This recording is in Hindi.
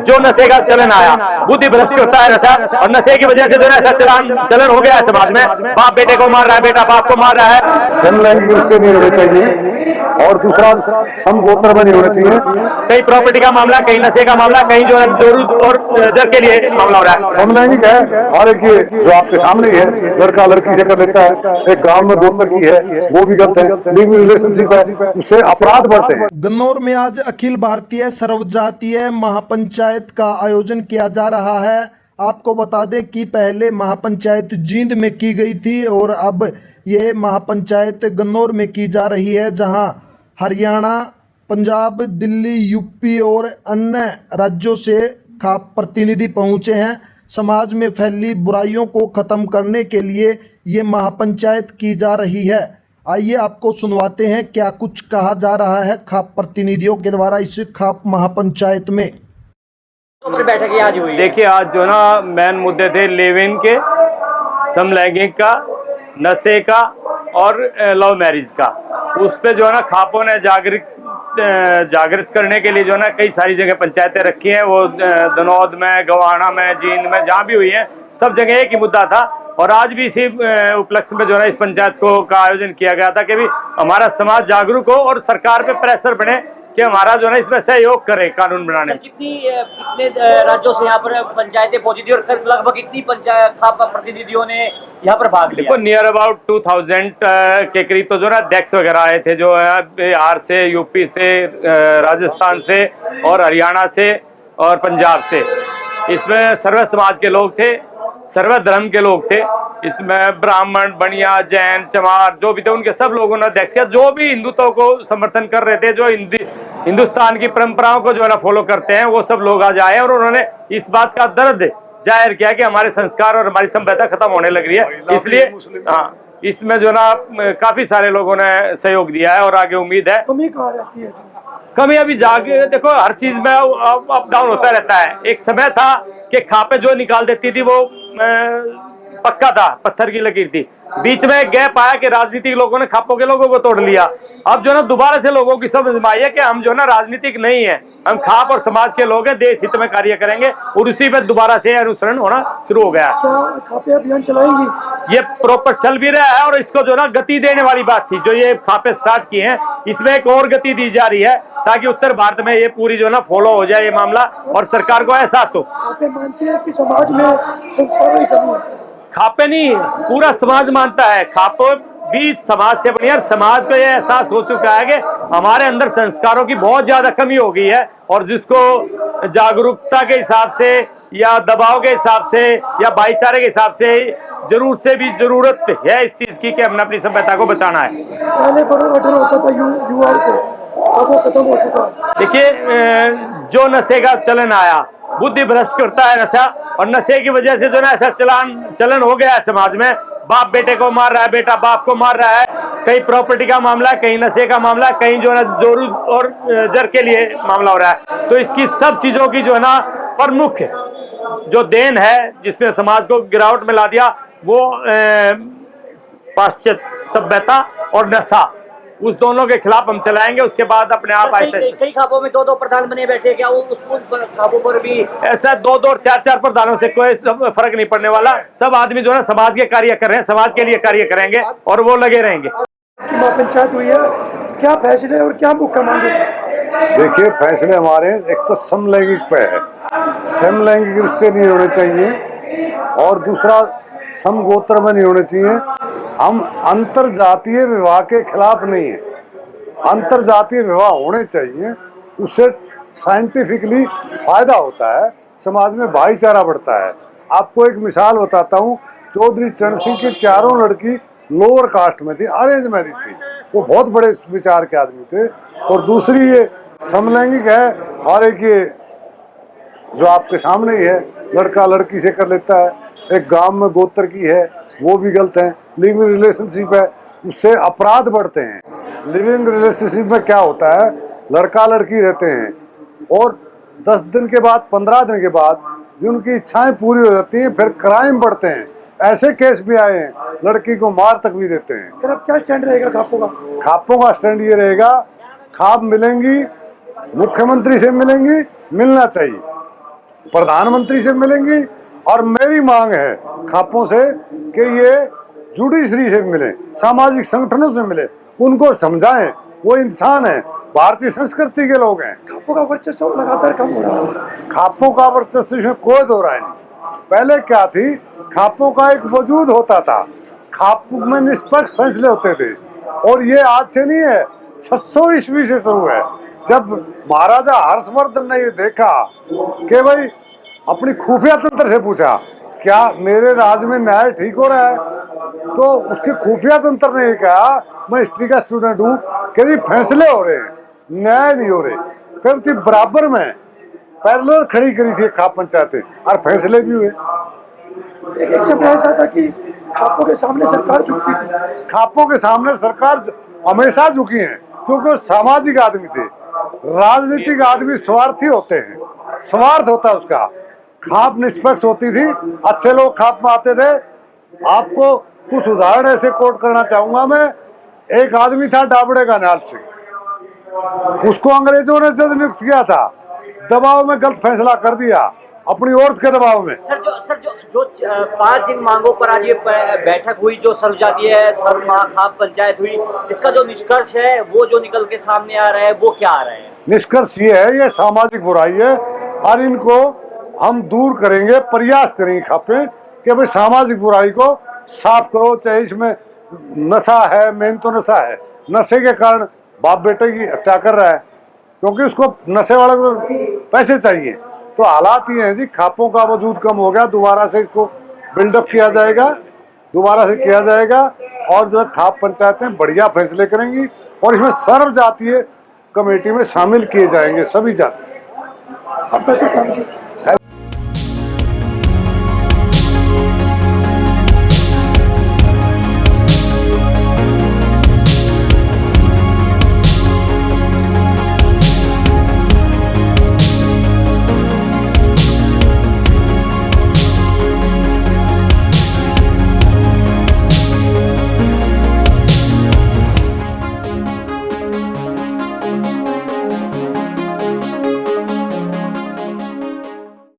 जो नशे का चलन आया, बुद्धि भ्रष्ट होता है नशा, और नशे की वजह से जो है ऐसा चलन हो गया है समाज में। बाप बेटे को मार रहा है, बेटा बाप को मार रहा है। समलैंगिक रिश्ते नहीं होने चाहिए, और दूसरा समगोत्र में नहीं होना चाहिए। कहीं प्रॉपर्टी का मामला, कहीं नशे का मामला, कहीं जो है जरूरत और जर के लिए मामला हो रहा है। समलैंगिक है, और एक ये जो आपके सामने ही है, लड़का लड़की से कर लेता है, एक गांव में गोत्र की है, वो भी गलत है। लिविंग रिलेशनशिप है, उससे अपराध बढ़ते हैं। गन्नौर में आज अखिल भारतीय सर्वजातीय महापंचायत का आयोजन किया जा रहा है। आपको बता दें कि पहले महापंचायत जींद में की गई थी और अब यह महापंचायत गन्नौर में की जा रही है, जहां हरियाणा, पंजाब, दिल्ली, यूपी और अन्य राज्यों से खाप प्रतिनिधि पहुंचे हैं। समाज में फैली बुराइयों को खत्म करने के लिए ये महापंचायत की जा रही है। आइए आपको सुनवाते हैं क्या कुछ कहा जा रहा है खाप प्रतिनिधियों के द्वारा इस खाप महापंचायत में। बैठक आज हुई। देखिए, आज जो ना मेन मुद्दे थे लिव-इन के, समलैंगिक का, नशे का और लव मैरिज का। उस पे जो है ना खापों ने जागृत करने के लिए जो है ना कई सारी जगह पंचायतें रखी हैं। वो दनौद में, गवाना में, जींद में, जहाँ भी हुई हैं, सब जगह एक ही मुद्दा था। और आज भी इसी उपलक्ष्य में जो है इस पंचायत का आयोजन किया गया था कि भी हमारा समाज जागरूक हो और सरकार पे प्रेशर बने कि हमारा जो है इसमें सहयोग करे कानून बनाने में। कितने राज्यों से यहाँ पर पंचायतें पहुंची थी और लगभग कितनी पंचायत खाप प्रतिनिधियों ने यहाँ पर भाग लिया? देखो, नियर अबाउट 2000 के करीब तो जो ना अध्यक्ष वगैरह आए थे, जो है बिहार से, यूपी से, राजस्थान से और हरियाणा से और पंजाब से। इसमें सर्व समाज के लोग थे, सर्व धर्म के लोग थे। इसमें ब्राह्मण, बनिया, जैन, चमार जो भी थे, उनके सब लोगों ने अध्यक्ष किया। जो भी हिंदुत्व को समर्थन कर रहे थे, जो हिंदुस्तान की परंपराओं को जो है ना फॉलो करते हैं, वो सब लोग आज आए और उन्होंने इस बात का दर्द जाहिर किया कि हमारे संस्कार और हमारी सभ्यता खत्म होने लग रही है। इसलिए हाँ, इसमें जो ना काफी सारे लोगों ने सहयोग दिया है और आगे उम्मीद है। कमी कहाँ रहती है? कमी अभी जाके देखो, हर चीज में अप डाउन होता रहता है। एक समय था कि खापे जो निकाल देती थी वो पक्का था, पत्थर की लकीर थी। बीच में एक गैप आया कि राजनीतिक लोगों ने खापों के लोगों को तोड़ लिया। अब जो ना दोबारा से लोगों की समझ में आई है कि हम जो ना राजनीतिक नहीं है, हम खाप और समाज के लोग हैं, देश हित में कार्य करेंगे, और उसी पे दोबारा से अनुसरण होना शुरू हो गया। क्या खापे अभियान चलाएंगी? ये प्रॉपर चल भी रहा है और इसको जो ना गति देने वाली बात थी, जो ये खापे स्टार्ट किए हैं, इसमें एक और गति दी जा रही है ताकि उत्तर भारत में ये पूरी जो ना फॉलो हो जाए ये मामला और सरकार को एहसास हो। खापे मानते हैं कि समाज में संस्कारों की कमी है? खापे नहीं, पूरा समाज मानता है। खापे भी समाज से बनी है। समाज को यह एहसास हो चुका है कि हमारे अंदर संस्कारों की बहुत ज्यादा कमी हो गई है, और जिसको जागरूकता के हिसाब से या दबाव के हिसाब से या भाईचारे के हिसाब से जरूर से भी जरूरत है इस चीज की कि हमने अपनी सभ्यता को बचाना है। पहले बड़ा डर होता था युवाओं को, अब वो खत्म हो चुका है। देखिए, जो नशे का चलन आया, बुद्धि भ्रष्ट करता है नशा, और नशे की वजह से जो ना ऐसा चलन हो गया है समाज में। बाप बेटे को मार रहा है, बेटा बाप को मार रहा है। कहीं प्रॉपर्टी का मामला, कहीं नशे का मामला, कहीं जो है ना जरूरत और जर के लिए मामला हो रहा है। तो इसकी सब चीजों की जो है ना प्रमुख जो देन है, जिसने समाज को गिरावट में ला दिया, वो पाश्चात्य सभ्यता और नशा, उस दोनों के खिलाफ हम चलाएंगे। उसके बाद अपने आप ऐसे कई खापों में दो प्रधान बने बैठे, क्या वो उस खापों पर भी ऐसा दो और चार प्रधानों से कोई फर्क नहीं पड़ने वाला। सब आदमी जो है समाज के कार्य कर रहे हैं, समाज के लिए कार्य करेंगे और वो लगे रहेंगे। महापंचायत हुई है, क्या फैसले और क्या मुख्य मांगे? देखिए, फैसले हमारे एक तो समलैंगिक पे है, समलैंगिक रिश्ते नहीं होने चाहिए, और दूसरा समगोत्र में नहीं होने चाहिए। हम अंतर जातीय विवाह के खिलाफ नहीं है, अंतर जातीय विवाह होने चाहिए। उससे साइंटिफिकली फायदा होता है, समाज में भाईचारा बढ़ता है। आपको एक मिसाल बताता हूँ, चौधरी चरण सिंह की चारों लड़की लोअर कास्ट में थी, अरेंज मैरिज थी। वो बहुत बड़े विचार के आदमी थे। और दूसरी ये समलैंगिक है, और एक ये जो आपके सामने ही है, लड़का लड़की से कर लेता है, एक गांव में गोत्र की है, वो भी गलत है। लिविंग रिलेशनशिप है, उससे अपराध बढ़ते हैं। लिविंग रिलेशनशिप में क्या होता है, लड़का लड़की रहते हैं और 10 दिन के बाद, 15 दिन के बाद जिनकी इच्छाएं पूरी हो जाती हैं, फिर क्राइम बढ़ते हैं। ऐसे केस भी आए हैं, लड़की को मार तक भी देते हैं। फिर अब क्या स्टैंड रहेगा खापों का? खापों का स्टैंड ये रहेगा, खाप मिलेंगी मुख्यमंत्री से मिलेंगी, मिलना चाहिए, प्रधानमंत्री से मिलेंगी, और मेरी मांग है खापों से कि ये जुडिशरी से मिले, सामाजिक संगठनों से मिले, उनको समझाएं, वो इंसान है, भारतीय संस्कृति के लोग हैं। खापों का वर्चस्व लगातार कम हो रहा है। खापों का वर्चस्व इसमें कोई दो राय नहीं। पहले क्या थी, खापों का एक वजूद होता था, खापों में निष्पक्ष फैसले होते थे, और ये आज से नहीं है, 600 ईस्वी से शुरू है। जब महाराजा हर्षवर्धन ने ये देखा कि भाई, अपनी खुफिया तंत्र से पूछा क्या मेरे राज में न्याय ठीक हो रहा है, तो उसके खुफिया तंत्र ने ये कहा, मैं हिस्ट्री का स्टूडेंट हूँ, कि जी फैसले हो रहे हैं, न्याय नहीं हो रहे। फिर उसकी बराबर में पैरेलल खड़ी करी थी खाप पंचायतें, और फैसले भी हुए। एक समय ऐसा था कि खापों के सामने सरकार झुकती थी। खापों के सामने सरकार हमेशा झुकी है, क्योंकि वो सामाजिक आदमी थे। राजनीतिक आदमी स्वार्थी होते हैं, स्वार्थ होता है उसका। खाप निष्पक्ष होती थी, अच्छे लोग खाप में आते थे। आपको कुछ उदाहरण ऐसे कोट करना चाहूंगा मैं। एक आदमी था डाबड़े का नाल सिंह, उसको अंग्रेजों ने जज नियुक्त किया था, दबाव में गलत फैसला कर दिया, अपनी औरत के दबाव में। सर जो 5 जिन मांगों पर आज ये बैठक हुई, जो सर्वजातीय खाप पंचायत हुई, इसका जो निष्कर्ष है वो जो निकल के सामने आ रहा है वो क्या आ रहा है? निष्कर्ष ये है, ये सामाजिक बुराई है, और इनको हम दूर करेंगे, प्रयास करेंगे खापे कि भाई सामाजिक बुराई को साफ करो। चाहे इसमें नशा है, मेन तो नशा है, नशे के कारण बाप बेटे की हत्या कर रहा है, क्योंकि उसको नशे वाले को पैसे चाहिए। तो हालात ये हैं जी, खापों का वजूद कम हो गया, दोबारा से इसको बिल्डअप किया जाएगा, दोबारा से किया जाएगा, और जो खाप पंचायतें बढ़िया फैसले करेंगी, और इसमें सर्व जातीय कमेटी में शामिल किए जाएंगे सभी जाति। अब